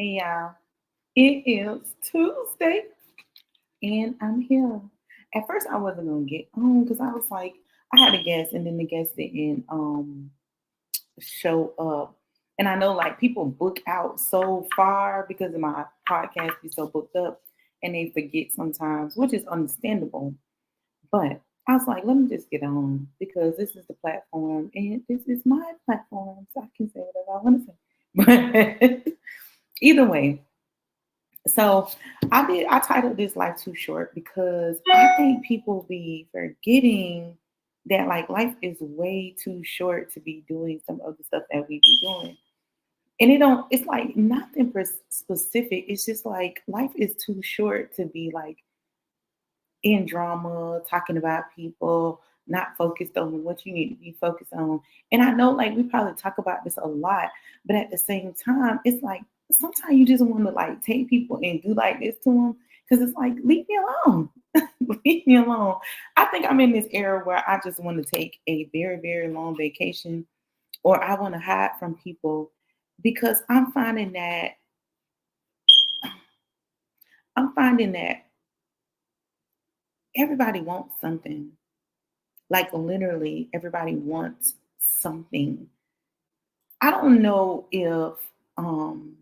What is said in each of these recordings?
Hey y'all, it is Tuesday and I'm here. At first I wasn't gonna get on because I was like, I had a guest and then the guest didn't show up. And I know like people book out so far because of my podcast be so booked up and they forget sometimes, which is understandable. But I was like, let me just get on because this is the platform and this is my platform, so I can say whatever I want to say. But either way, so I titled this Life Too Short because I think people be forgetting that like life is way too short to be doing some of the stuff that we be doing. And it's like nothing specific. It's just like life is too short to be like in drama, talking about people, not focused on what you need to be focused on. And I know like we probably talk about this a lot, but at the same time, it's like sometimes you just want to like take people and do like this to them because it's like leave me alone. Leave me alone. I think I'm in this era where I just want to take a very, very long vacation or I want to hide from people because I'm finding that everybody wants something. Like literally everybody wants something. I don't know if um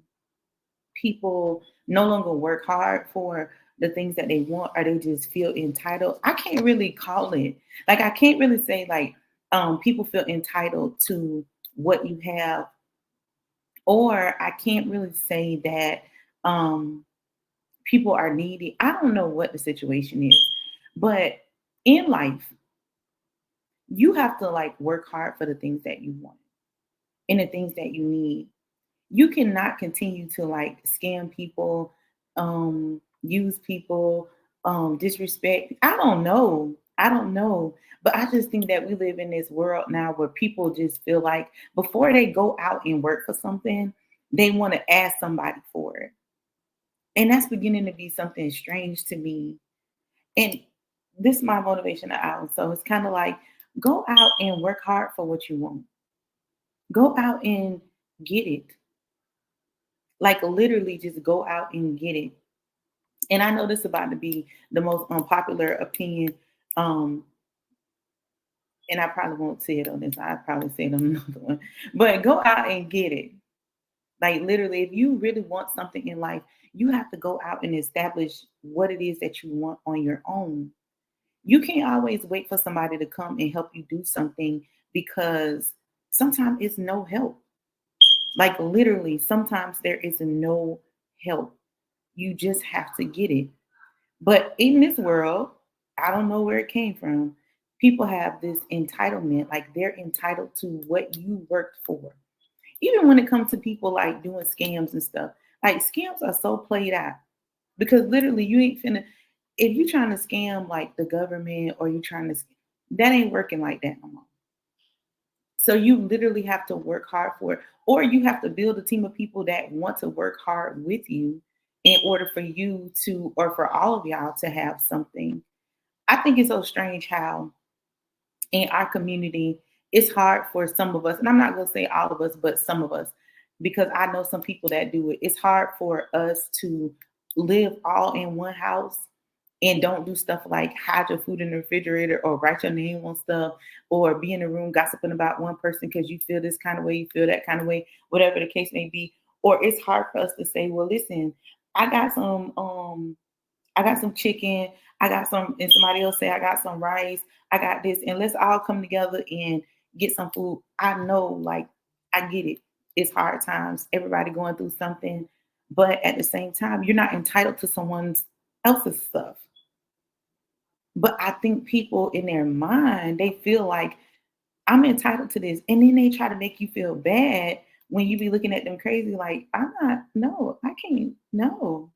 people no longer work hard for the things that they want or they just feel entitled. I can't really call it. Like I can't really say like people feel entitled to what you have, or I can't really say that um people are needy. I don't know what the situation is. But in life, you have to like work hard for the things that you want and the things that you need. You cannot continue to like scam people, use people, disrespect. I don't know. But I just think that we live in this world now where people just feel like before they go out and work for something, they want to ask somebody for it. And that's beginning to be something strange to me. And this is my motivation out. So it's kind of like go out and work hard for what you want. Go out and get it. Like literally just go out and get it. And I know this is about to be the most unpopular opinion. Um, and I probably won't say it on this. I'll probably say it on another one. But go out and get it. Like literally, if you really want something in life, you have to go out and establish what it is that you want on your own. You can't always wait for somebody to come and help you do something because sometimes it's no help. Like literally, sometimes there is no help. You just have to get it. But in this world, I don't know where it came from. People have this entitlement, like they're entitled to what you worked for. Even when it comes to people like doing scams and stuff, like scams are so played out because literally you ain't finna, if you trying to scam like the government or you trying to, that ain't working like that no more. So you literally have to work hard for it, or you have to build a team of people that want to work hard with you in order for you to, or for all of y'all to have something. I think it's so strange how in our community it's hard for some of us, and I'm not going to say all of us, but some of us, because I know some people that do it. It's hard for us to live all in one house and don't do stuff like hide your food in the refrigerator or write your name on stuff or be in the room gossiping about one person because you feel this kind of way, you feel that kind of way, whatever the case may be. Or it's hard for us to say, well, listen, I got some I got some chicken, I got some, and somebody else say I got some rice, I got this, and let's all come together and get some food. I know, like, I get it. It's hard times, everybody going through something, but at the same time, you're not entitled to someone else's stuff. But I think people in their mind, they feel like I'm entitled to this. And then they try to make you feel bad when you be looking at them crazy, like, I'm not, no, I can't, no.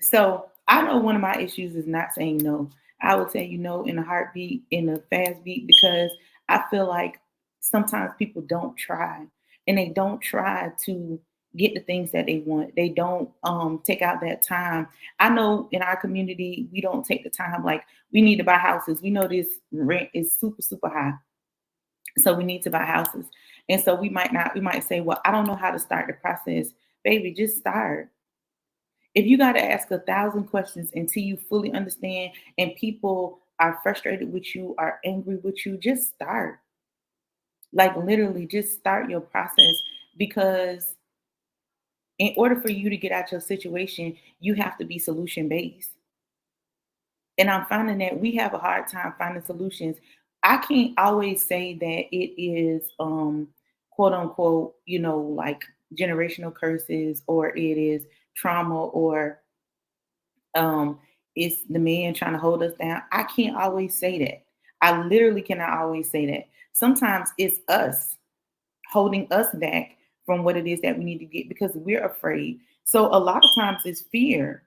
So I know one of my issues is not saying no. I will tell you no in a heartbeat, in a fast beat, because I feel like sometimes people don't try and they don't try to get the things that they want. They don't take out that time. I know in our community, we don't take the time. Like we need to buy houses. We know this rent is super, super high. So we need to buy houses. And so we might say, well, I don't know how to start the process, baby, just start. If you got to ask 1,000 questions until you fully understand and people are frustrated with you, are angry with you, just start. Like literally, just start your process because in order for you to get out your situation, you have to be solution based. And I'm finding that we have a hard time finding solutions. I can't always say that it is quote unquote, like generational curses or it is trauma or um it's the man trying to hold us down. I can't always say that. I literally cannot always say that. Sometimes it's us holding us back from what it is that we need to get because we're afraid. So a lot of times it's fear.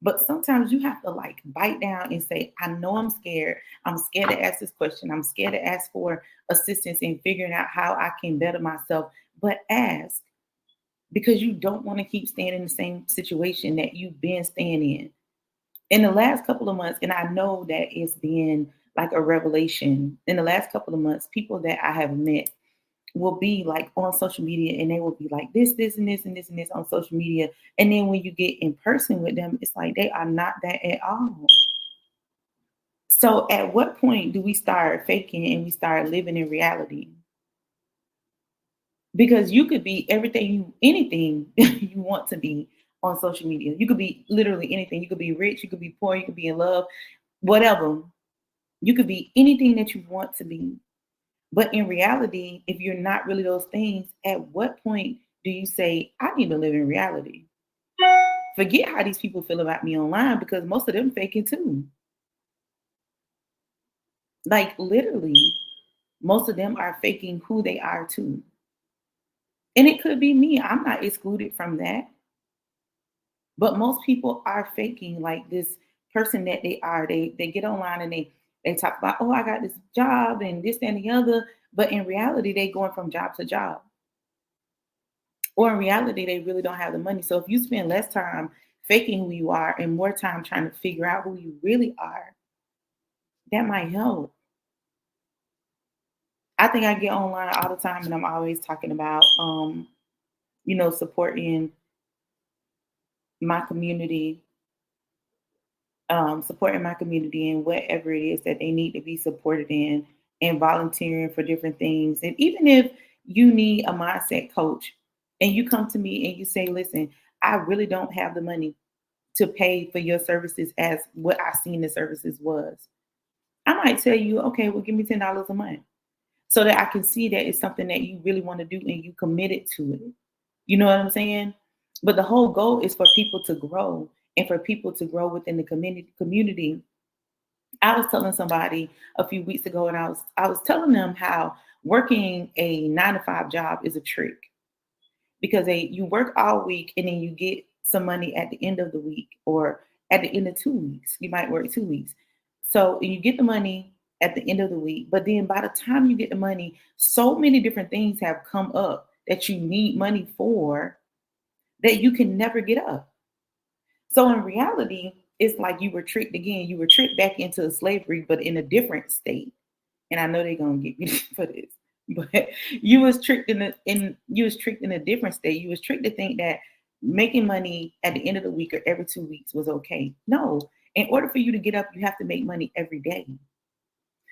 But sometimes you have to like bite down and say, I know I'm scared. I'm scared to ask this question. I'm scared to ask for assistance in figuring out how I can better myself. But ask because you don't want to keep staying in the same situation that you've been staying in the last couple of months. And I know that it's been like a revelation in the last couple of months. People that I have met will be like on social media and they will be like this, and this, and this, and this on social media. And then when you get in person with them, it's like they are not that at all. So at what point do we start faking and we start living in reality? Because you could be anything you want to be on social media. You could be literally anything. You could be rich, you could be poor, you could be in love, whatever. You could be anything that you want to be. But in reality, if you're not really those things, at what point do you say, I need to live in reality? Forget how these people feel about me online because most of them faking too. Like literally, most of them are faking who they are too. And it could be me. I'm not excluded from that. But most people are faking like this person that they are. They get online and they talk about, oh, I got this job and this and the other. But in reality, they going from job to job. Or in reality, they really don't have the money. So if you spend less time faking who you are and more time trying to figure out who you really are, that might help. I think I get online all the time and I'm always talking about supporting my community, supporting my community in whatever it is that they need to be supported in and volunteering for different things. And even if you need a mindset coach and you come to me and you say, listen, I really don't have the money to pay for your services as what I seen the services was. I might tell you, okay, well, give me $10 a month so that I can see that it's something that you really want to do and you committed to it. You know what I'm saying? But the whole goal is for people to grow and for people to grow within the community. I was telling somebody a few weeks ago, and I was telling them how working a 9 to 5 job is a trick because you work all week and then you get some money at the end of the week or at the end of 2 weeks. You might work 2 weeks. So you get the money at the end of the week, but then by the time you get the money, so many different things have come up that you need money for that you can never get up. So in reality, it's like you were tricked again. You were tricked back into slavery, but in a different state. And I know they're gonna get me for this, but you was tricked in a different state. You was tricked to think that making money at the end of the week or every 2 weeks was okay. No, in order for you to get up, you have to make money every day.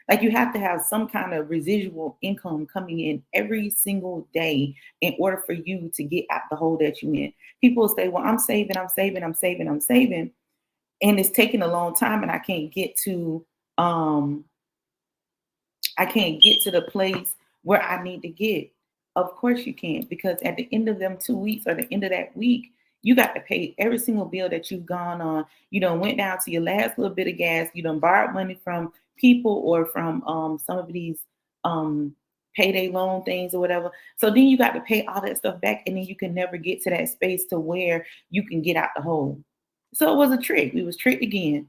Like you have to have some kind of residual income coming in every single day in order for you to get out the hole that you're in. People say, well, I'm saving, I'm saving, I'm saving, I'm saving. And it's taking a long time and um I can't get to the place where I need to get. Of course you can, because at the end of them 2 weeks or the end of that week, you got to pay every single bill that you've gone on. You done went down to your last little bit of gas. You done borrowed money from people or from some of these payday loan things or whatever. So then you got to pay all that stuff back, and then you can never get to that space to where you can get out the hole. So it was a trick. We was tricked again.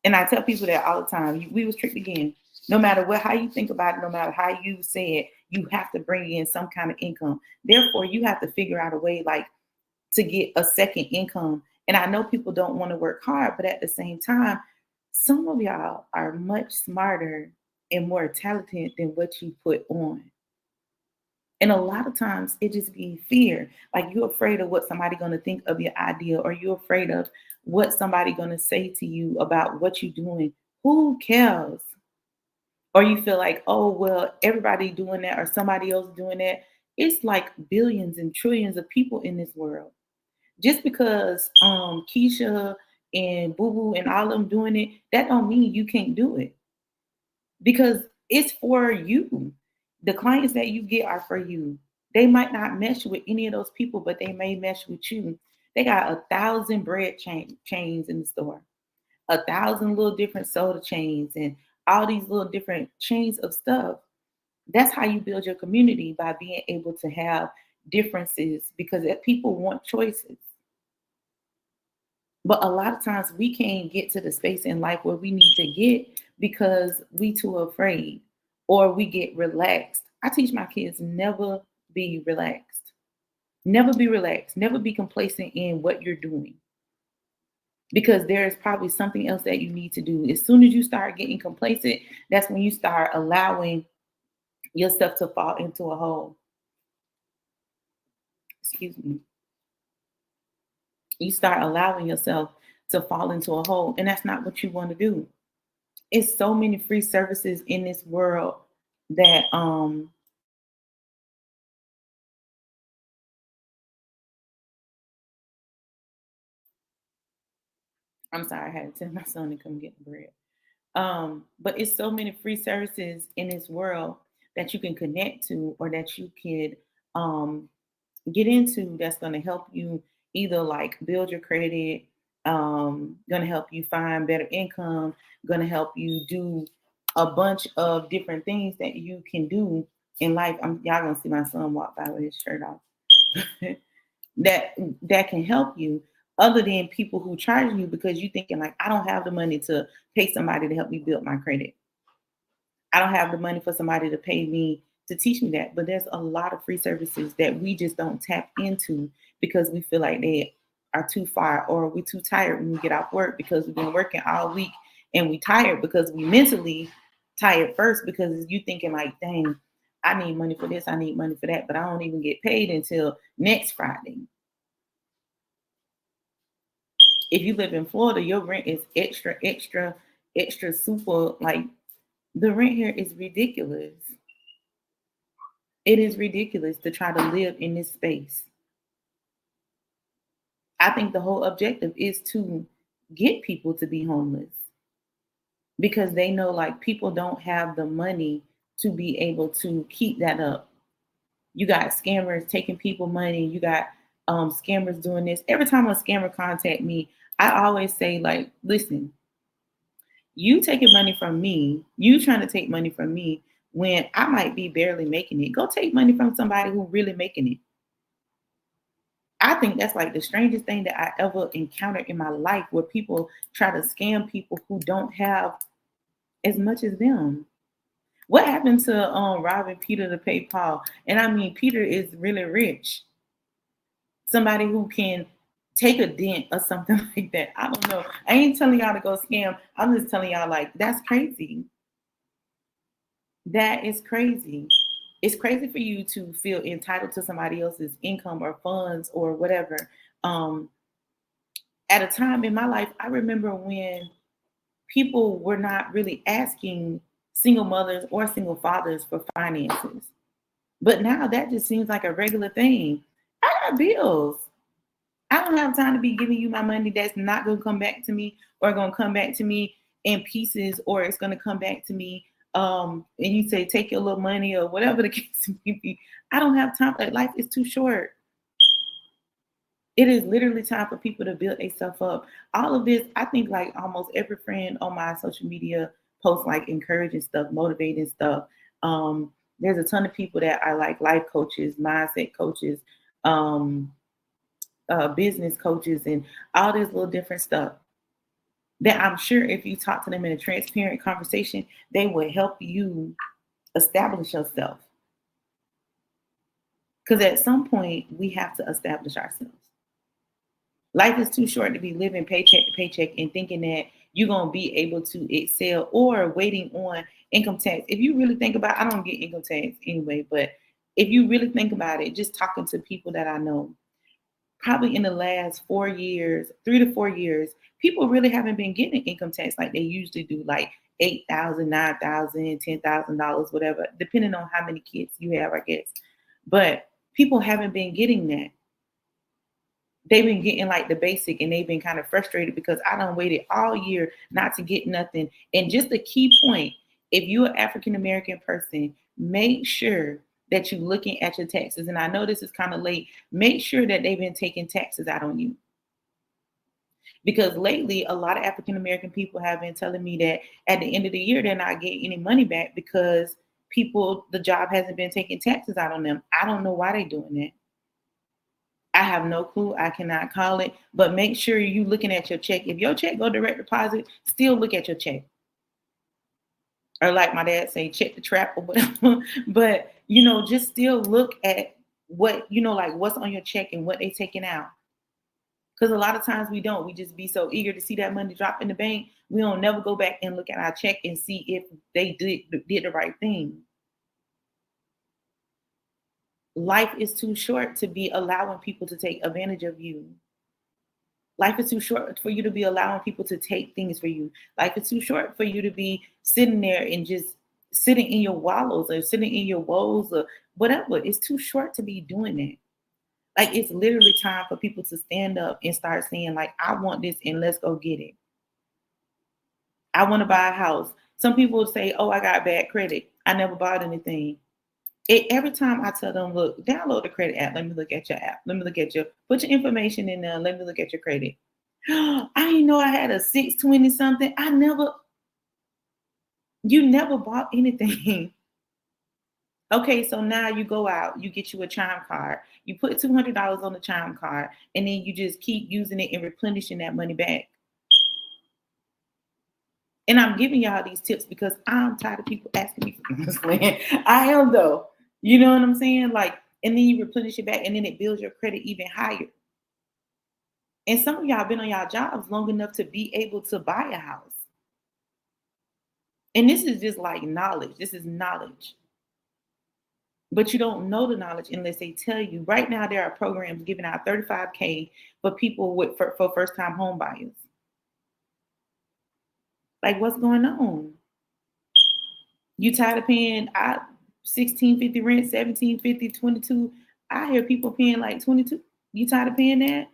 And I tell people that all the time. We was tricked again. No matter how you think about it, no matter how you say it, you have to bring in some kind of income. Therefore, you have to figure out a way like to get a second income. And I know people don't want to work hard, but at the same time, some of y'all are much smarter and more talented than what you put on. And a lot of times it just be fear. Like you're afraid of what somebody gonna think of your idea, or you're afraid of what somebody gonna say to you about what you're doing. Who cares? Or you feel like, oh well, everybody doing that or somebody else doing that. It's like billions and trillions of people in this world. Just because Keisha and Boo Boo and all of them doing it, that don't mean you can't do it. Because it's for you. The clients that you get are for you. They might not mesh with any of those people, but they may mesh with you. They got 1,000 bread chains in the store, 1,000 little different soda chains, and all these little different chains of stuff. That's how you build your community, by being able to have differences, because people want choices. But a lot of times we can't get to the space in life where we need to get because we too afraid, or we get relaxed. I teach my kids never be relaxed. Never be relaxed. Never be complacent in what you're doing, because there is probably something else that you need to do. As soon as you start getting complacent, that's when you start allowing yourself to fall into a hole. Excuse me. You start allowing yourself to fall into a hole, and that's not what you want to do. It's so many free services in this world that I'm sorry, I had to tell my son to come get the bread. But it's so many free services in this world that you can connect to, or that you could um get into, that's going to help you either like build your credit, going to help you find better income, going to help you do a bunch of different things that you can do in life. Y'all gonna see my son walk by with his shirt off. that that can help you, other than people who charge you because you thinking like, I don't have the money to pay somebody to help me build my credit. I don't have the money for somebody to pay me to teach me that. But there's a lot of free services that we just don't tap into because we feel like they are too far, or we're too tired when we get off work because we've been working all week, and we tired because we mentally tired first, because you thinking like, dang, I need money for this, I need money for that, but I don't even get paid until next Friday. If you live in Florida, your rent is extra, extra, extra super. Like, the rent here is ridiculous. It is ridiculous to try to live in this space. I think the whole objective is to get people to be homeless, because they know like people don't have the money to be able to keep that up. You got scammers taking people money. You got scammers doing this. Every time a scammer contact me, I always say like, listen, you taking money from me, you trying to take money from me when I might be barely making it. Go take money from somebody who really making it. I think that's like the strangest thing that I ever encountered in my life, where people try to scam people who don't have as much as them. What happened to robbing Peter to pay Paul? And I mean, Peter is really rich. Somebody who can take a dent or something like that. I don't know. I ain't telling y'all to go scam. I'm just telling y'all like, that's crazy. That is crazy. It's crazy for you to feel entitled to somebody else's income or funds or whatever. Um, at a time in my life, I remember when people were not really asking single mothers or single fathers for finances. But now that just seems like a regular thing. I got bills. I don't have time to be giving you my money that's not going to come back to me, or going to come back to me in pieces, or it's going to come back to me. And you say, take your little money or whatever the case may be. I don't have time. Like, life is too short. It is literally time for people to build themselves up. All of this, I think like almost every friend on my social media posts like encouraging stuff, motivating stuff. There's a ton of people that are like life coaches, mindset coaches, um, business coaches, and all this little different stuff that I'm sure if you talk to them in a transparent conversation, they will help you establish yourself. Because at some point, we have to establish ourselves. Life is too short to be living paycheck to paycheck and thinking that you're going to be able to excel, or waiting on income tax. If you really think about it, I don't get income tax anyway, but If you really think about it, just talking to people that I know, probably in the last 4 years, 3 to 4 years, people really haven't been getting income tax like they usually do, like 8,000, 9,000, $10,000, whatever, depending on how many kids you have, I guess. But people haven't been getting that. They've been getting like the basic, and they've been kind of frustrated because I done waited all year not to get nothing. And just a key point, if you're an African American person, make sure that you're looking at your taxes. And I know this is kind of late. Make sure that they've been taking taxes out on you. Because lately, a lot of African American people have been telling me that at the end of the year, they're not getting any money back because the job hasn't been taking taxes out on them. I don't know why they're doing that. I have no clue. I cannot call it, but make sure you looking at your check. If your check go direct deposit, still look at your check. Or like my dad say, check the trap or whatever. But just still look at what, like what's on your check and what they taking out. Because a lot of times we don't. We just be so eager to see that money drop in the bank. We don't never go back and look at our check and see if they did the right thing. Life is too short to be allowing people to take advantage of you. Life is too short for you to be allowing people to take things for you. Life is too short for you to be sitting there and just sitting in your wallows or sitting in your woes or whatever. It's too short to be doing that. Like, it's literally time for people to stand up and start saying, like, I want this and let's go get it. I want to buy a house. Some people will say, oh, I got bad credit. I never bought anything. Every time I tell them, look, download the credit app. Let me look at your app. Let me look at put your information in there. Let me look at your credit. I didn't know I had a 620 something. You never bought anything. Okay, so now you go out, you get you a Chime card. You put $200 on the Chime card, and then you just keep using it and replenishing that money back. And I'm giving y'all these tips because I'm tired of people asking me for this land. I am though. You know what I'm saying? Like, and then you replenish it back, and then it builds your credit even higher. And some of y'all been on y'all jobs long enough to be able to buy a house. And this is just like knowledge. This is knowledge. But you don't know the knowledge unless they tell you. Right now, there are programs giving out $35K for people for first-time home buyers. Like, what's going on? You tired of paying $16.50 rent, $17.50, $22? I hear people paying like $22. You tired of paying that?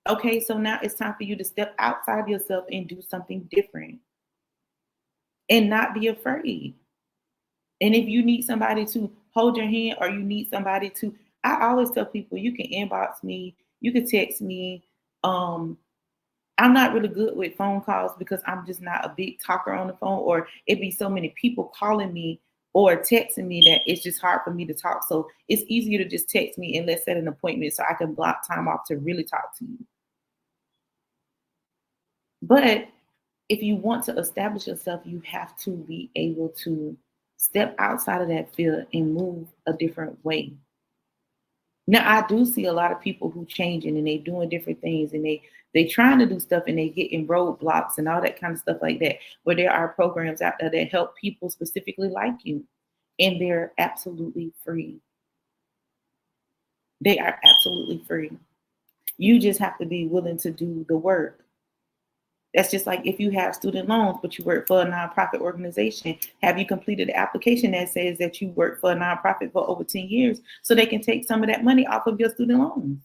Okay, so now it's time for you to step outside yourself and do something different. And not be afraid. And if you need somebody to hold your hand, or you need somebody to, I always tell people, you can inbox me, you can text me. I'm not really good with phone calls because I'm just not a big talker on the phone, or it be so many people calling me or texting me that it's just hard for me to talk. So it's easier to just text me and let's set an appointment so I can block time off to really talk to you. But if you want to establish yourself, you have to be able to step outside of that field and move a different way. Now, I do see a lot of people who changing and they doing different things, and they trying to do stuff, and they get in roadblocks and all that kind of stuff like that, where there are programs out there that help people specifically like you, and they're absolutely free. They are absolutely free. You just have to be willing to do the work. That's just like if you have student loans, but you work for a nonprofit organization. Have you completed the application that says that you work for a nonprofit for over 10 years so they can take some of that money off of your student loans?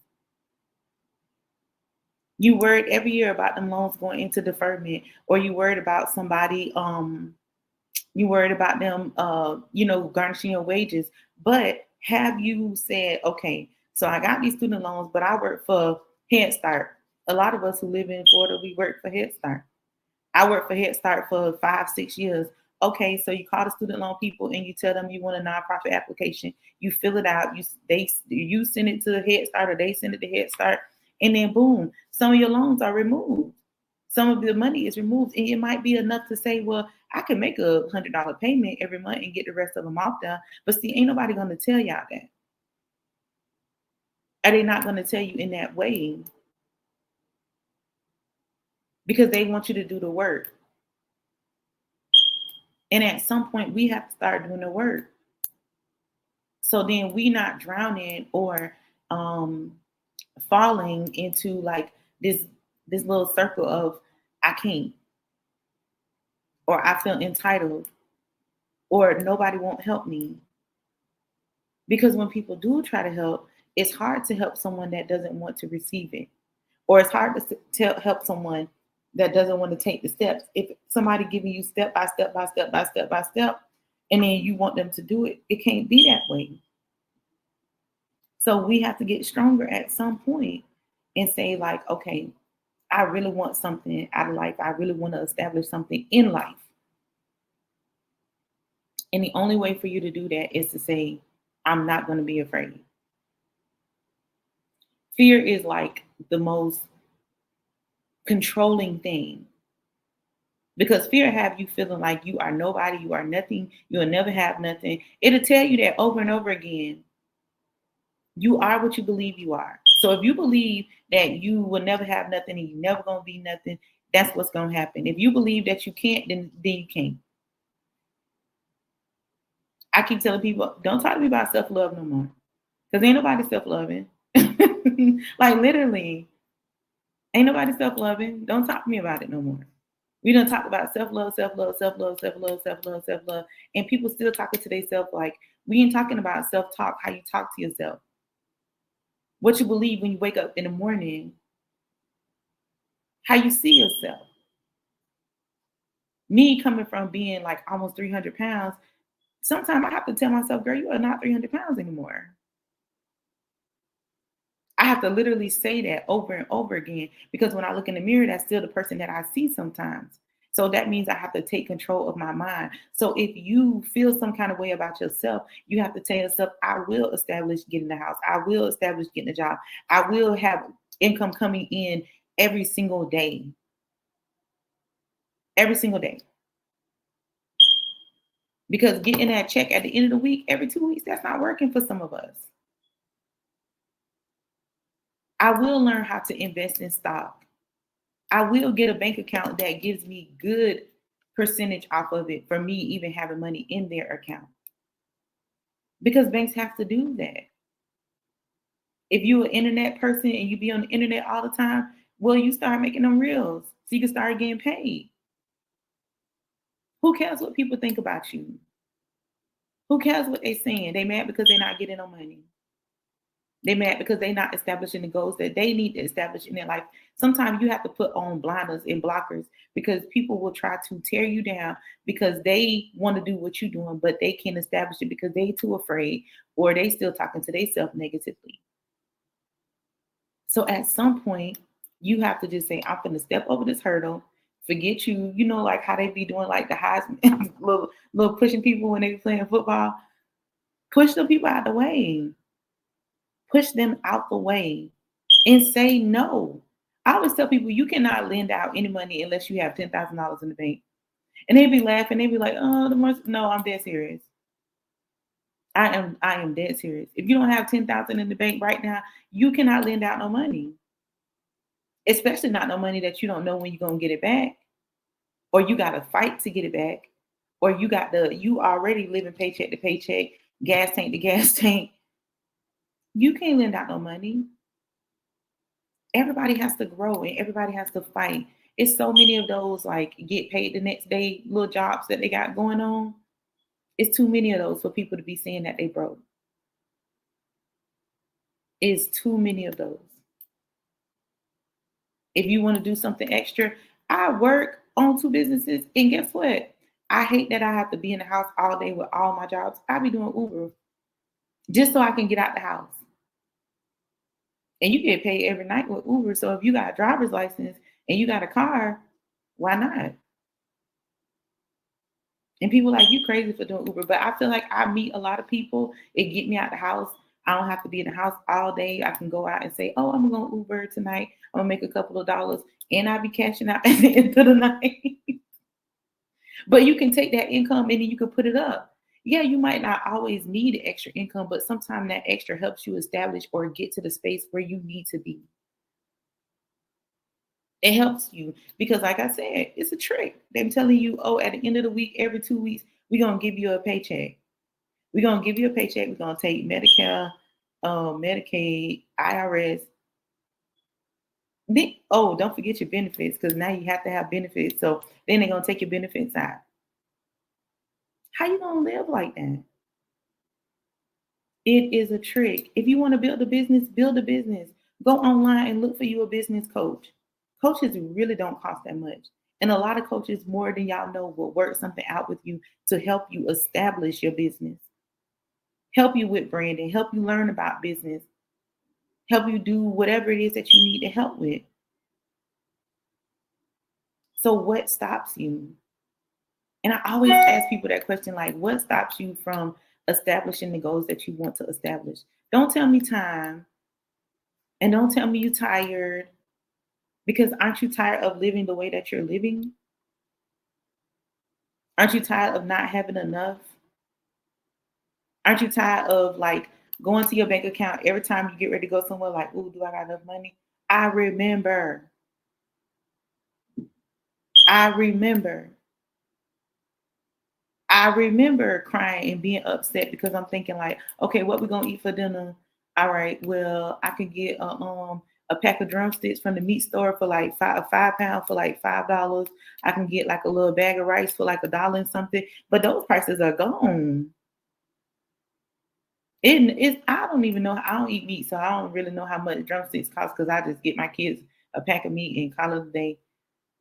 You worried every year about them loans going into deferment, or you worried about somebody, you worried about them, garnishing your wages. But have you said, okay, so I got these student loans, but I work for Head Start. A lot of us who live in Florida, we work for Head Start. I worked for Head Start for 5-6 years. Okay, so you call the student loan people and you tell them you want a nonprofit application. You fill it out. You send it to Head Start, or they send it to Head Start, and then boom, some of your loans are removed. Some of the money is removed, and it might be enough to say, well, I can make a $100 payment every month and get the rest of them off there. But see, ain't nobody going to tell y'all that. Are they not going to tell you in that way? Because they want you to do the work. And at some point, we have to start doing the work. So then we not drowning or falling into like this little circle of I can't, or I feel entitled, or nobody won't help me. Because when people do try to help, it's hard to help someone that doesn't want to receive it, or it's hard to help someone that doesn't want to take the steps. If somebody giving you step by step by step by step by step, and then you want them to do it, it can't be that way. So we have to get stronger at some point and say, like, okay, I really want something out of life. I really want to establish something in life. And the only way for you to do that is to say, I'm not going to be afraid. Fear is like the most controlling thing, because fear have you feeling like you are nobody, you are nothing, you'll never have nothing. It'll tell you that over and over again. You are what you believe you are. So if you believe that you will never have nothing and you're never going to be nothing, that's what's going to happen. If you believe that you can't, then you can't. I keep telling people, don't talk to me about self-love no more. Because ain't nobody self-loving. Like literally, ain't nobody self-loving. Don't talk to me about it no more. We don't talk about self-love, self-love, self-love, self-love, self-love, self-love. And people still talking to themselves like we ain't talking about self-talk, how you talk to yourself. What you believe when you wake up in the morning, how you see yourself. Me coming from being like almost 300 pounds, sometimes I have to tell myself, girl, you are not 300 pounds anymore. I have to literally say that over and over again, because when I look in the mirror, that's still the person that I see sometimes. So that means I have to take control of my mind. So if you feel some kind of way about yourself, you have to tell yourself, I will establish getting the house. I will establish getting a job. I will have income coming in every single day. Every single day. Because getting that check at the end of the week, every 2 weeks, that's not working for some of us. I will learn how to invest in stock. I will get a bank account that gives me good percentage off of it for me even having money in their account. Because banks have to do that. If you're an internet person and you be on the internet all the time, well, you start making them reels so you can start getting paid. Who cares what people think about you? Who cares what they're saying? They mad because they're not getting no money. They mad because they're not establishing the goals that they need to establish in their life. Sometimes you have to put on blinders and blockers, because people will try to tear you down because they want to do what you're doing, but they can't establish it because they too afraid, or they still talking to themselves negatively. So at some point, you have to just say, I'm going to step over this hurdle, forget you. You know, like how they be doing like the Heisman, little pushing people when they be playing football. Push the people out the way. Push them out the way and say no. I always tell people you cannot lend out any money unless you have $10,000 in the bank. And they be laughing. They be like, oh, no, I'm dead serious. I am dead serious. If you don't have 10,000 in the bank right now, you cannot lend out no money. Especially not no money that you don't know when you're gonna get it back. Or you gotta fight to get it back. Or you already living paycheck to paycheck, gas tank to gas tank. You can't lend out no money. Everybody has to grow and everybody has to fight. It's so many of those like get paid the next day little jobs that they got going on. It's too many of those for people to be saying that they broke. It's too many of those. If you want to do something extra, I work on 2 businesses, and guess what? I hate that I have to be in the house all day with all my jobs. I be doing Uber just so I can get out the house. And you get paid every night with Uber. So if you got a driver's license and you got a car, why not? And people like, you crazy for doing Uber. But I feel like I meet a lot of people. It get me out the house. I don't have to be in the house all day. I can go out and say, oh, I'm going to Uber tonight. I'm going to make a couple of dollars. And I'll be cashing out at the end of the night. But you can take that income and then you can put it up. Yeah, you might not always need extra income, but sometimes that extra helps you establish or get to the space where you need to be. It helps you because, like I said, it's a trick. They're telling you, oh, at the end of the week, every 2 weeks, we're going to give you a paycheck. We're going to give you a paycheck. We're going to take Medicare, Medicaid, IRS. Then, oh, don't forget your benefits, because now you have to have benefits. So then they're going to take your benefits out. How you going to live like that? It is a trick. If you want to build a business, build a business. Go online and look for you a business coach. Coaches really don't cost that much. And a lot of coaches, more than y'all know, will work something out with you to help you establish your business, help you with branding, help you learn about business, help you do whatever it is that you need to help with. So what stops you? And I always ask people that question, like, what stops you from establishing the goals that you want to establish? Don't tell me time, and don't tell me you're tired, because aren't you tired of living the way that you're living? Aren't you tired of not having enough? Aren't you tired of like going to your bank account every time you get ready to go somewhere, like, ooh, do I got enough money? I remember. I remember. I remember crying and being upset because I'm thinking like, okay, what we gonna eat for dinner? All right, well, I can get a pack of drumsticks from the meat store for like a 5 pound for like $5. I can get like a little bag of rice for like $1 and something, but those prices are gone. It's I don't even know. I don't eat meat, so I don't really know how much drumsticks cost because I just get my kids a pack of meat and call it a day.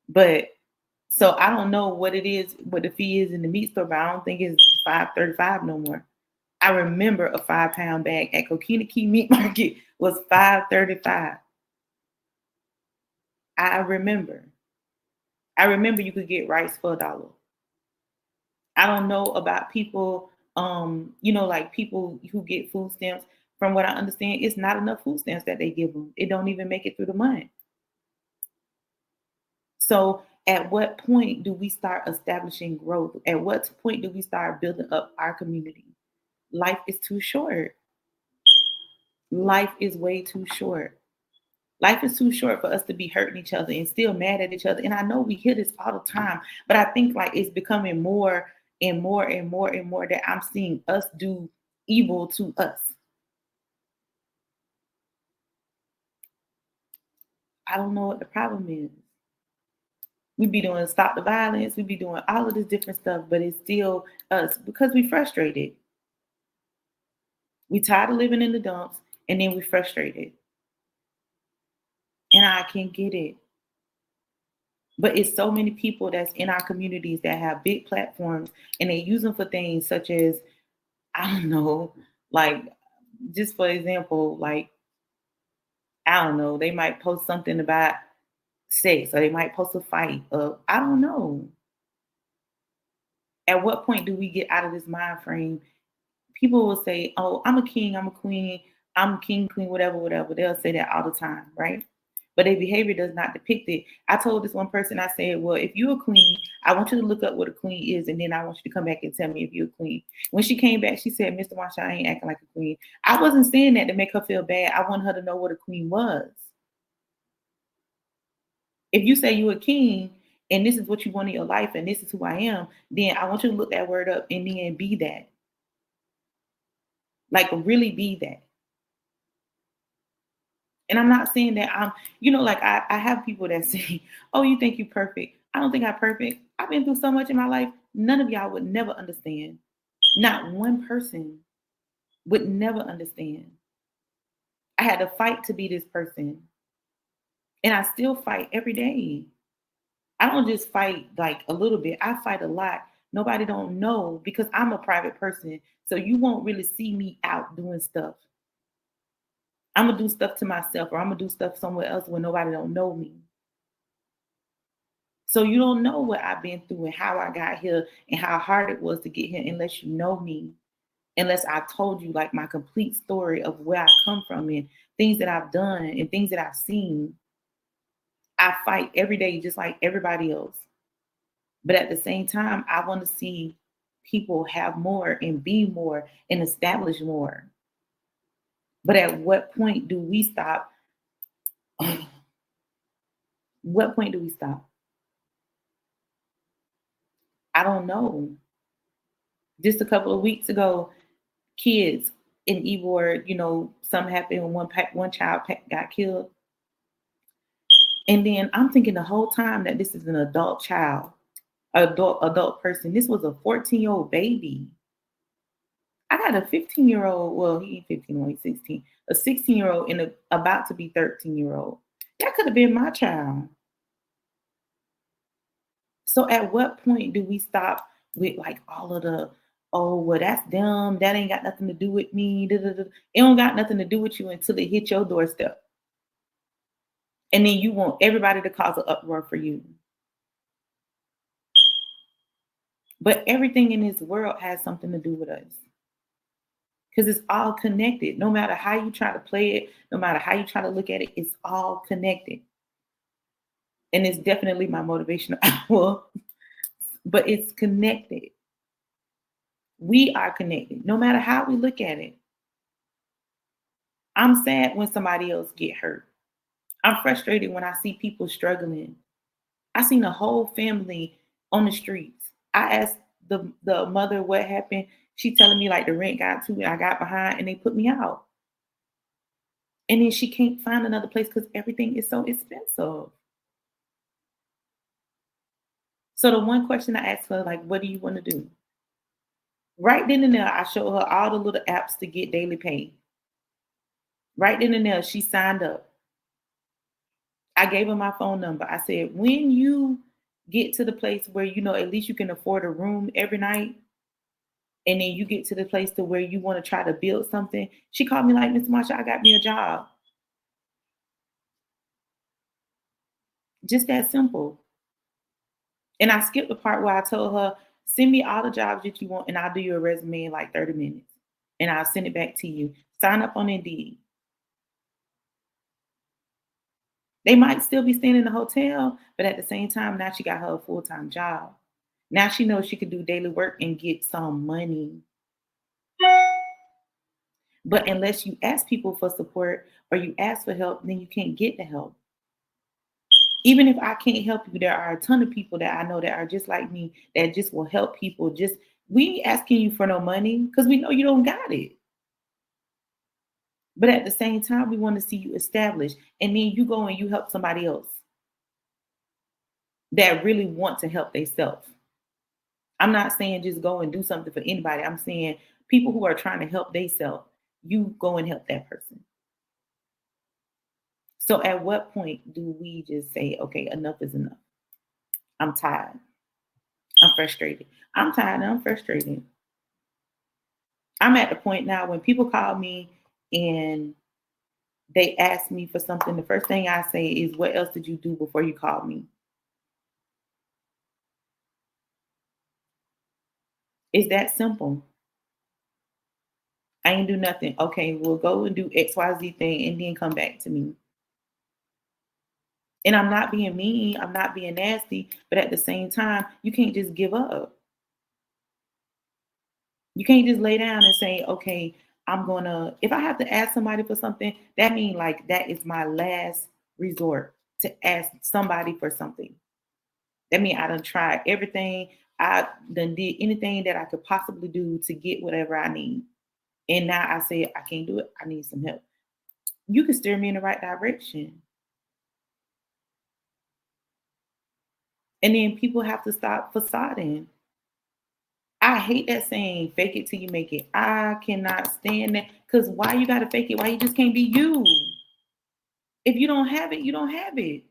But so I don't know what it is, what the fee is in the meat store, but I don't think it's $5.35 no more. I remember a 5 pound bag at Coquina Key Meat Market was $5.35. I remember. I remember you could get rice for $1. I don't know about people, like people who get food stamps. From what I understand, it's not enough food stamps that they give them. It don't even make it through the month. So at what point do we start establishing growth? At what point do we start building up our community? Life is too short. Life is way too short. Life is too short for us to be hurting each other and still mad at each other. And I know we hear this all the time, but I think like it's becoming more and more and more and more that I'm seeing us do evil to us. I don't know what the problem is. We be doing stop the violence, we be doing all of this different stuff, but it's still us because we frustrated. We tired of living in the dumps, and then we frustrated. And I can get it. But it's so many people that's in our communities that have big platforms and they use them for things such as, I don't know, like just for example, like, I don't know, they might post something about sex or they might post a fight. I don't know. At what point do we get out of this mind frame? People will say, oh, I'm a king, I'm a queen, I'm king, queen, whatever, whatever. They'll say that all the time, right? But their behavior does not depict it. I told this one person, I said, well, if you're a queen, I want you to look up what a queen is, and then I want you to come back and tell me if you're a queen. When she came back, she said, Mr. Marshall, I ain't acting like a queen. I wasn't saying that to make her feel bad. I want her to know what a queen was. If you say you're a king and this is what you want in your life and this is who I am, then I want you to look that word up and then be that. Like really be that. And I'm not saying that like I have people that say, oh, you think you're perfect. I don't think I'm perfect. I've been through so much in my life. None of y'all would never understand. Not one person would never understand. I had to fight to be this person. And I still fight every day. I don't just fight like a little bit. I fight a lot. Nobody don't know because I'm a private person. So you won't really see me out doing stuff. I'm gonna do stuff to myself or I'm gonna do stuff somewhere else where nobody don't know me. So you don't know what I've been through and how I got here and how hard it was to get here unless you know me, unless I told you like my complete story of where I come from and things that I've done and things that I've seen. I fight every day just like everybody else. But at the same time, I want to see people have more and be more and establish more. But at what point do we stop? What point do we stop? I don't know. Just a couple of weeks ago, kids in Ybor, something happened when one child got killed. And then I'm thinking the whole time that this is an adult child, adult person. This was a 14-year-old baby. I got a 15-year-old. Well, he ain't 15, well, he's 16. A 16-year-old and about to be 13-year-old. That could have been my child. So at what point do we stop with like all of the, oh, well, that's them. That ain't got nothing to do with me. Da, da, da. It don't got nothing to do with you until it hit your doorstep. And then you want everybody to cause an uproar for you. But everything in this world has something to do with us. Because it's all connected. No matter how you try to play it, no matter how you try to look at it, it's all connected. And it's definitely my motivational hour, but it's connected. We are connected, no matter how we look at it. I'm sad when somebody else get hurt. I'm frustrated when I see people struggling. I seen a whole family on the streets. I asked the mother what happened. She telling me like the rent got to me, I got behind, and they put me out. And then she can't find another place because everything is so expensive. So the one question I asked her, like, what do you want to do? Right then and there, I showed her all the little apps to get daily pay. Right then and there, she signed up. I gave her my phone number. I said, when you get to the place where at least you can afford a room every night, and then you get to the place to where you want to try to build something. She called me like, Miss Marsha, I got me a job. Just that simple. And I skipped the part where I told her, send me all the jobs that you want and I'll do your resume in like 30 minutes. And I'll send it back to you. Sign up on Indeed. They might still be staying in the hotel, but at the same time, now she got her a full-time job. Now she knows she can do daily work and get some money. But unless you ask people for support or you ask for help, then you can't get the help. Even if I can't help you, there are a ton of people that I know that are just like me that just will help people. We ain't asking you for no money because we know you don't got it. But at the same time, we want to see you established. And then you go and you help somebody else that really want to help themselves. I'm not saying just go and do something for anybody. I'm saying people who are trying to help themselves, you go and help that person. So at what point do we just say, okay, enough is enough? I'm tired. I'm frustrated. I'm tired and I'm frustrated. I'm at the point now when people call me and they ask me for something, the first thing I say is, what else did you do before you called me? It's that simple. I ain't do nothing. Okay, we'll go and do XYZ thing and then come back to me. And I'm not being mean, I'm not being nasty, but at the same time, you can't just give up. You can't just lay down and say, okay, if I have to ask somebody for something, that means like that is my last resort to ask somebody for something. That means I done tried everything. I done did anything that I could possibly do to get whatever I need. And now I say, I can't do it. I need some help. You can steer me in the right direction. And then people have to stop facading. I hate that saying, fake it till you make it. I cannot stand that. Because why you got to fake it? Why you just can't be you? If you don't have it, you don't have it.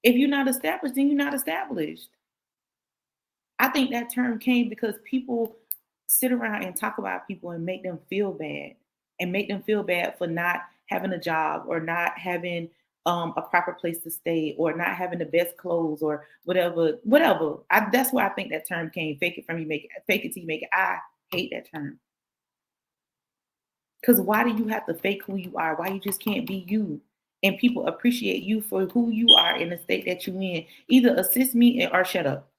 If you're not established, then you're not established. I think that term came because people sit around and talk about people and make them feel bad for not having a job or not having a proper place to stay or not having the best clothes or whatever. That's where I think that term came. Fake it till you make it. I hate that term. Because why do you have to fake who you are? Why you just can't be you? And people appreciate you for who you are in the state that you're in. Either assist me or shut up.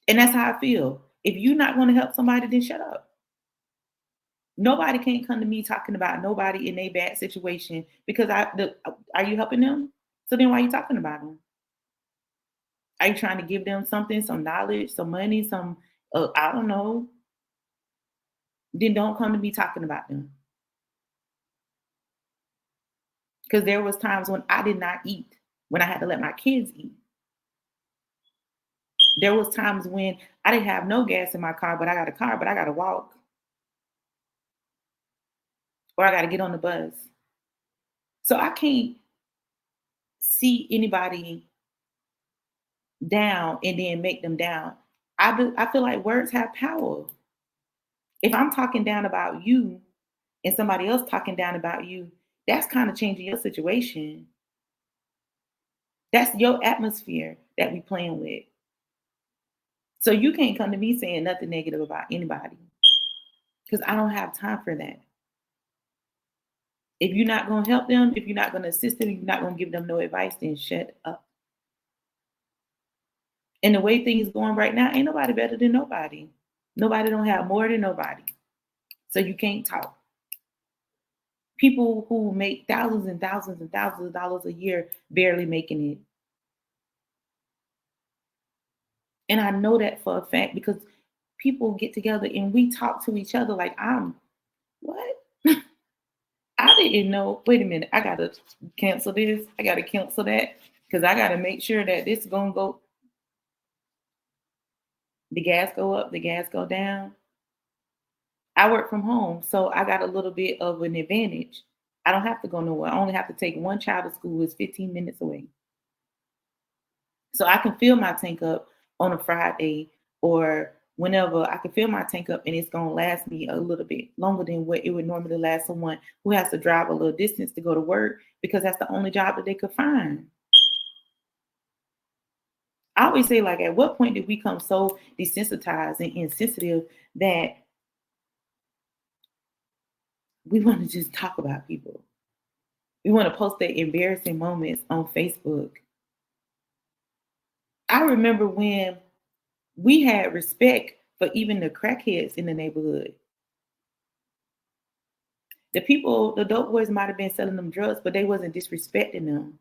And that's how I feel. If you're not going to help somebody, then shut up. Nobody can't come to me talking about nobody in a bad situation because are you helping them? So then why are you talking about them? Are you trying to give them something, some knowledge, some money, I don't know. then don't come to me talking about them. Because there was times when I did not eat, when I had to let my kids eat. There was times when I didn't have no gas in my car, but I got a car, but I got to walk or I got to get on the bus. So I can't see anybody down and then make them down. I feel like words have power. If I'm talking down about you and somebody else talking down about you, that's kind of changing your situation. That's your atmosphere that we playing with. So you can't come to me saying nothing negative about anybody because I don't have time for that. If you're not going to help them, if you're not going to assist them, you're not going to give them no advice, then shut up. And the way things going right now, ain't nobody better than nobody. Nobody don't have more than nobody. So you can't talk. People who make thousands and thousands and thousands of dollars a year barely making it. And I know that for a fact because people get together and we talk to each other like what? I didn't know. Wait a minute. I got to cancel this. I got to cancel that because I got to make sure that this is going to go. The gas go up, the gas go down. I work from home, so I got a little bit of an advantage. I don't have to go nowhere. I only have to take one child to school. It's 15 minutes away. So I can fill my tank up on a Friday or whenever I can fill my tank up and it's going to last me a little bit longer than what it would normally last someone who has to drive a little distance to go to work because that's the only job that they could find. I always say, like, at what point did we become so desensitized and insensitive that we want to just talk about people? We want to post their embarrassing moments on Facebook. I remember when we had respect for even the crackheads in the neighborhood. The people, the dope boys might have been selling them drugs, but they wasn't disrespecting them.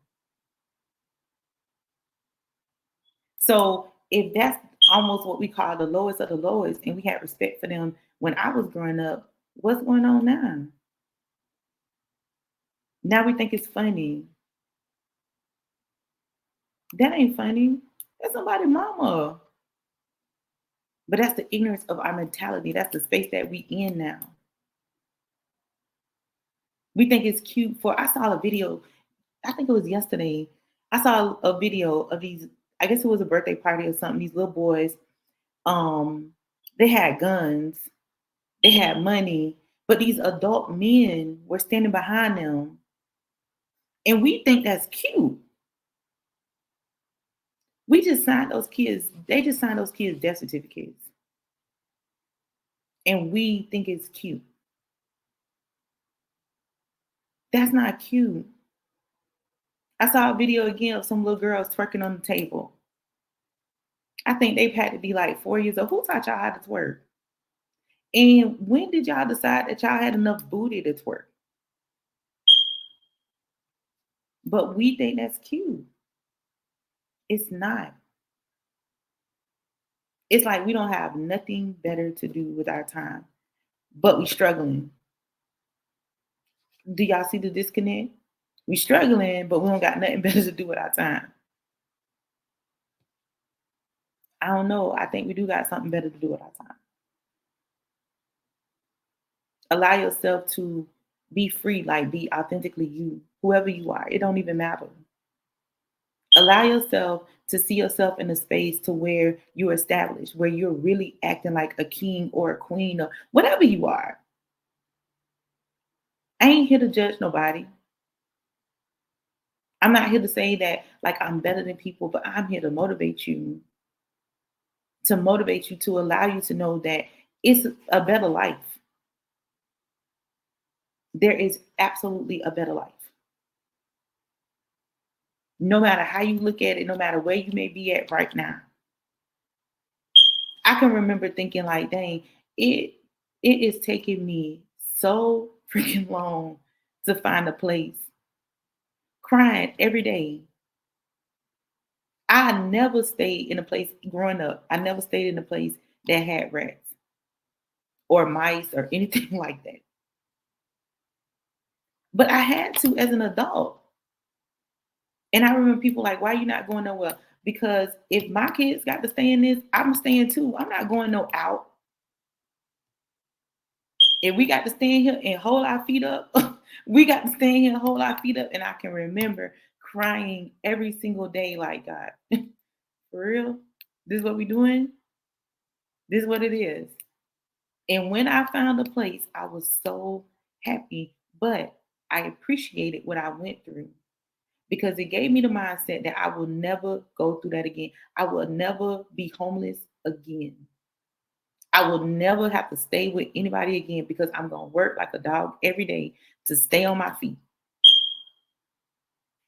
So if that's almost what we call the lowest of the lowest, and we had respect for them when I was growing up, what's going on now? Now we think it's funny. That ain't funny. That's somebody's mama. But that's the ignorance of our mentality. That's the space that we in now. We think it's cute I saw a video, I think it was yesterday. I saw a video of these, I guess it was a birthday party or something. These little boys, they had guns, they had money, but these adult men were standing behind them. And we think that's cute. We just signed those kids, they just signed those kids' death certificates. And we think it's cute. That's not cute. I saw a video again of some little girls twerking on the table. I think they've had to be like 4 years old. Who taught y'all how to twerk? And when did y'all decide that y'all had enough booty to twerk? But we think that's cute. It's not. It's like we don't have nothing better to do with our time, but we struggling. Do y'all see the disconnect? We struggling, but we don't got nothing better to do with our time. I don't know. I think we do got something better to do with our time. Allow yourself to be free, like be authentically you, whoever you are. It don't even matter. Allow yourself to see yourself in a space to where you're established, where you're really acting like a king or a queen or whatever you are. I ain't here to judge nobody. I'm not here to say that like I'm better than people, but I'm here to motivate you, to allow you to know that it's a better life. There is absolutely a better life. No matter how you look at it, no matter where you may be at right now. I can remember thinking like, dang, it is taking me so freaking long to find a place. Crying every day. I never stayed in a place growing up. I never stayed in a place that had rats. or mice or anything like that. But I had to as an adult. And I remember people like, why are you not going nowhere? Because if my kids got to stay in this, I'm staying too. I'm not going no out. If we got to stand here and hold our feet up, we got to stand here and hold our feet up. And I can remember crying every single day, like, God, for real? This is what we doing? This is what it is. And when I found a place, I was so happy, but I appreciated what I went through because it gave me the mindset that I will never go through that again. I will never be homeless again. I will never have to stay with anybody again because I'm going to work like a dog every day to stay on my feet.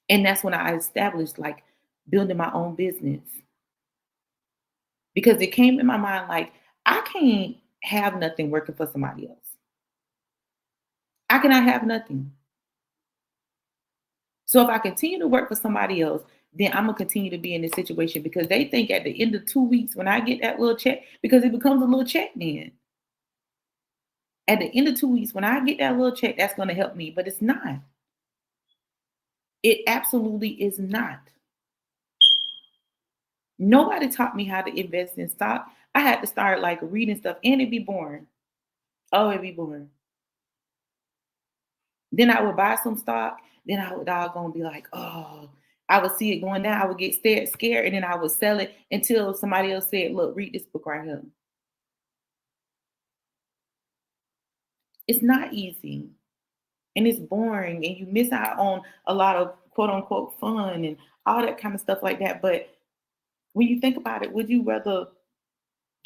And that's when I established like building my own business because it came in my mind like, I can't have nothing working for somebody else. I cannot have nothing. So if I continue to work for somebody else, then I'm gonna continue to be in this situation because they think at the end of 2 weeks when I get that little check, because it becomes a little check then. At the end of 2 weeks, when I get that little check, that's gonna help me. But it's not. It absolutely is not. Nobody taught me how to invest in stock. I had to start like reading stuff and it'd be boring. Oh, it'd be boring. Then I would buy some stock. Then I would doggone be like, oh, I would see it going down. I would get scared, and then I would sell it until somebody else said, look, read this book right here. It's not easy and it's boring and you miss out on a lot of quote unquote fun and all that kind of stuff like that. But when you think about it, would you rather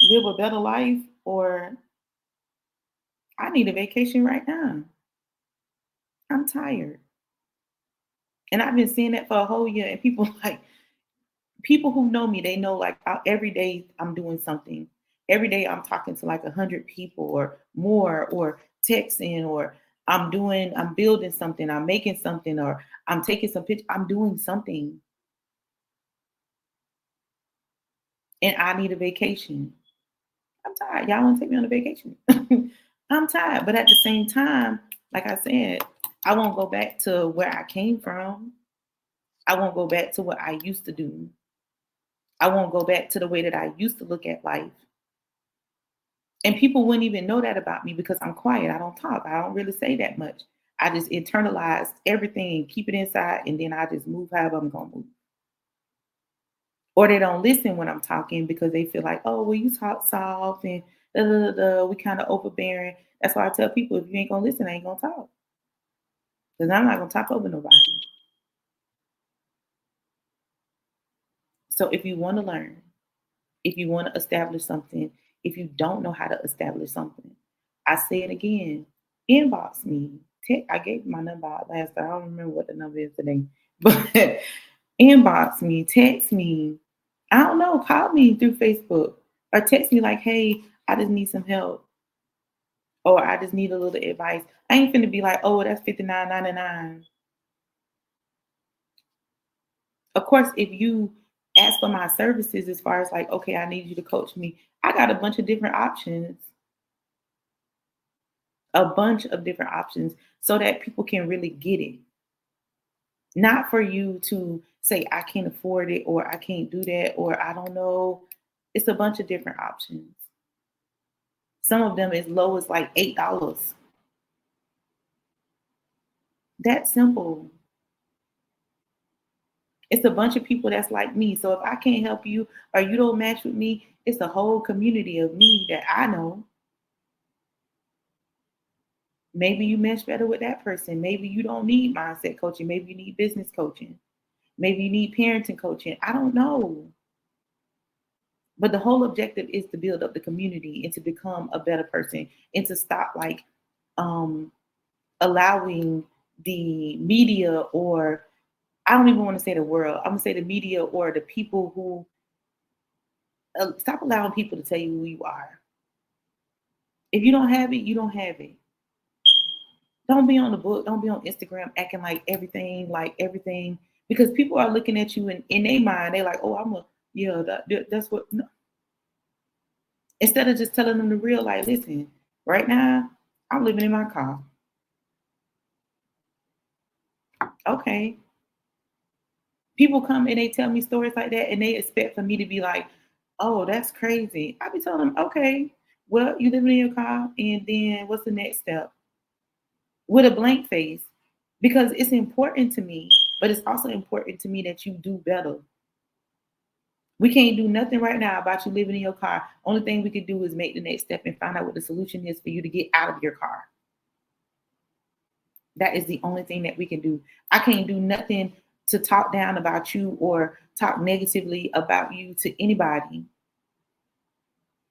live a better life or I need a vacation right now? I'm tired. And I've been seeing that for a whole year. And people who know me, they know like every day I'm doing something. Every day I'm talking to like 100 people or more, or texting, or I'm building something, I'm making something, or I'm taking some pictures. I'm doing something. And I need a vacation. I'm tired. Y'all want to take me on a vacation? I'm tired. But at the same time, like I said, I won't go back to where I came from. I won't go back to what I used to do. I won't go back to the way that I used to look at life. And people wouldn't even know that about me because I'm quiet. I don't talk. I don't really say that much. I just internalize everything and keep it inside, and then I just move however I'm going to move. Or they don't listen when I'm talking because they feel like, oh, well, you talk soft and da, da, da, da, we kind of overbearing. That's why I tell people, if you ain't going to listen, I ain't going to talk. Because I'm not going to talk over nobody. So if you want to learn, if you want to establish something, if you don't know how to establish something, I say it again, inbox me. I gave my number out last time. I don't remember what the number is today, but inbox me, text me. I don't know, call me through Facebook or text me like, hey, I just need some help. Or I just need a little advice. I ain't finna be like, oh, that's $59.99. Of course, if you ask for my services as far as like, okay, I need you to coach me, I got a bunch of different options. A bunch of different options so that people can really get it. Not for you to say, I can't afford it, or I can't do that, or I don't know. It's a bunch of different options. Some of them as low as like $8. That's simple. It's a bunch of people that's like me. So if I can't help you or you don't match with me, it's a whole community of me that I know. Maybe you mesh better with that person. Maybe you don't need mindset coaching. Maybe you need business coaching. Maybe you need parenting coaching. I don't know. But the whole objective is to build up the community and to become a better person and to stop like um, allowing the media, or I don't even want to say the world. I'm gonna say the media or the people who stop allowing people to tell you who you are. If you don't have it, you don't have it. Don't be on the book. Don't be on Instagram acting like everything, because people are looking at you and in their mind, they're like, oh, that's what. No. Instead of just telling them the real, like, listen, Right now, I'm living in my car. Okay. People come and they tell me stories like that and they expect for me to be like, oh, that's crazy. I be telling them, okay, well, you living in your car, and then what's the next step? With a blank face. Because it's important to me, but it's also important to me that you do better. We can't do nothing right now about you living in your car. Only thing we can do is make the next step and find out what the solution is for you to get out of your car. That is the only thing that we can do. I can't do nothing to talk down about you or talk negatively about you to anybody.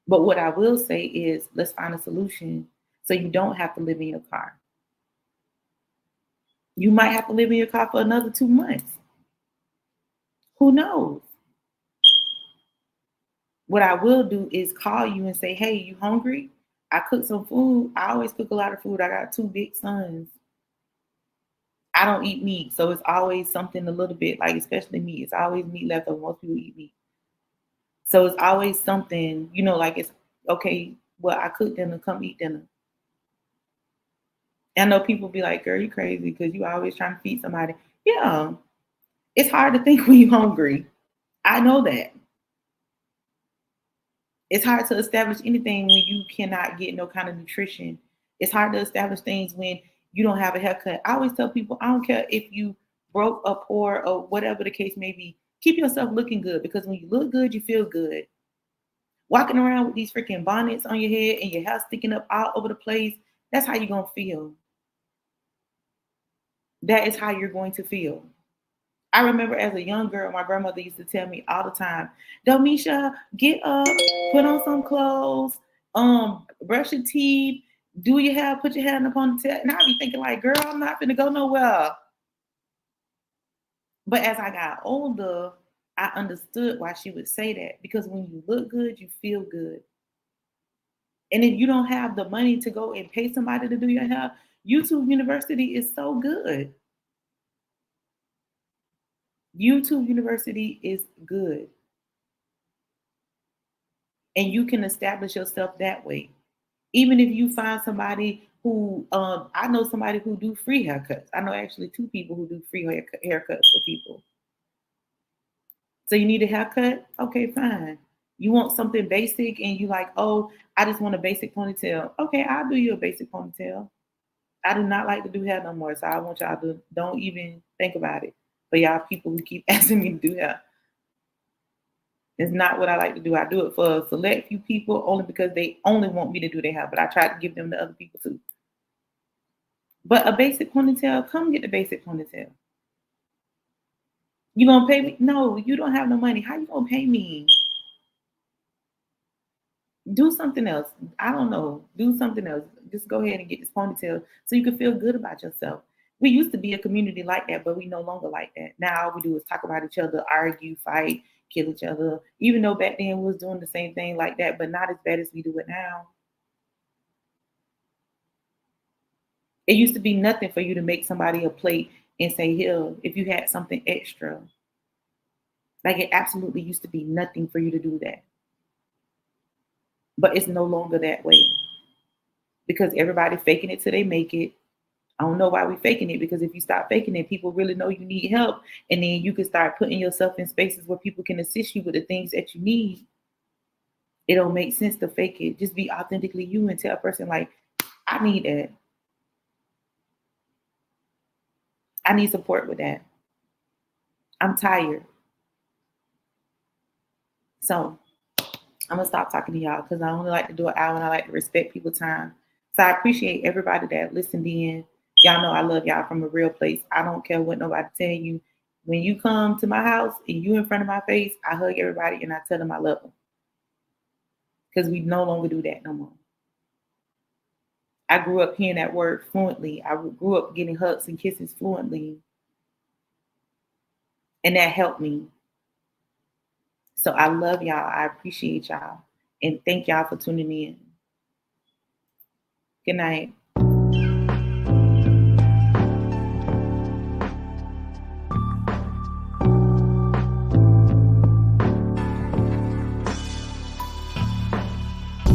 But what I will say is let's find a solution so you don't have to live in your car. You might have to live in your car for another 2 months. Who knows? What I will do is call you and say, hey, you hungry? I cook some food. I always cook a lot of food. I got 2 big sons. I don't eat meat. So it's always something a little bit like, especially meat. It's always meat left over. Most people eat meat. So it's always something, like it's okay. Well, I cooked dinner. Come eat dinner. I know people be like, girl, you crazy because you always trying to feed somebody. Yeah. It's hard to think when you're hungry. I know that. It's hard to establish anything when you cannot get no kind of nutrition. It's hard to establish things when you don't have a haircut. I always tell people, I don't care if you broke or poor or whatever the case may be, keep yourself looking good because when you look good, you feel good. Walking around with these freaking bonnets on your head and your hair sticking up all over the place, that's how you're going to feel. That is how you're going to feel. I remember as a young girl, my grandmother used to tell me all the time, Domisha, get up, put on some clothes, brush your teeth, do your hair, put your hair in the ponytail. And I'd be thinking like, girl, I'm not gonna go nowhere. But as I got older, I understood why she would say that because when you look good, you feel good. And if you don't have the money to go and pay somebody to do your hair, YouTube University is so good. YouTube University is good. And you can establish yourself that way. Even if you find somebody who, I know somebody who do free haircuts. I know actually 2 people who do free haircuts for people. So you need a haircut? Okay, fine. You want something basic and you like, oh, I just want a basic ponytail. Okay, I'll do you a basic ponytail. I do not like to do hair no more, so I want y'all to don't even think about it. For y'all people who keep asking me to do hair. It's not what I like to do. I do it for a select few people only because they only want me to do their hair, but I try to give them to other people too. But a basic ponytail, come get the basic ponytail. You gonna pay me? No, you don't have no money. How you gonna pay me? Do something else. I don't know. Do something else. Just go ahead and get this ponytail so you can feel good about yourself. We used to be a community like that, but we no longer like that. Now all we do is talk about each other, argue, fight, kill each other. Even though back then we was doing the same thing like that, but not as bad as we do it now. It used to be nothing for you to make somebody a plate and say, here, if you had something extra. Like it absolutely used to be nothing for you to do that. But it's no longer that way because everybody faking it till they make it. I don't know why we faking it because if you stop faking it, people really know you need help. And then you can start putting yourself in spaces where people can assist you with the things that you need. It don't make sense to fake it. Just be authentically you and tell a person like, I need that. I need support with that. I'm tired. So I'm gonna stop talking to y'all because I only like to do an hour and I like to respect people's time. So I appreciate everybody that listened in. Y'all know I love y'all from a real place. I don't care what nobody tell you. When you come to my house and you in front of my face, I hug everybody and I tell them I love them. Because we no longer do that no more. I grew up hearing that word fluently. I grew up getting hugs and kisses fluently. And that helped me. So I love y'all. I appreciate y'all. And thank y'all for tuning in. Good night.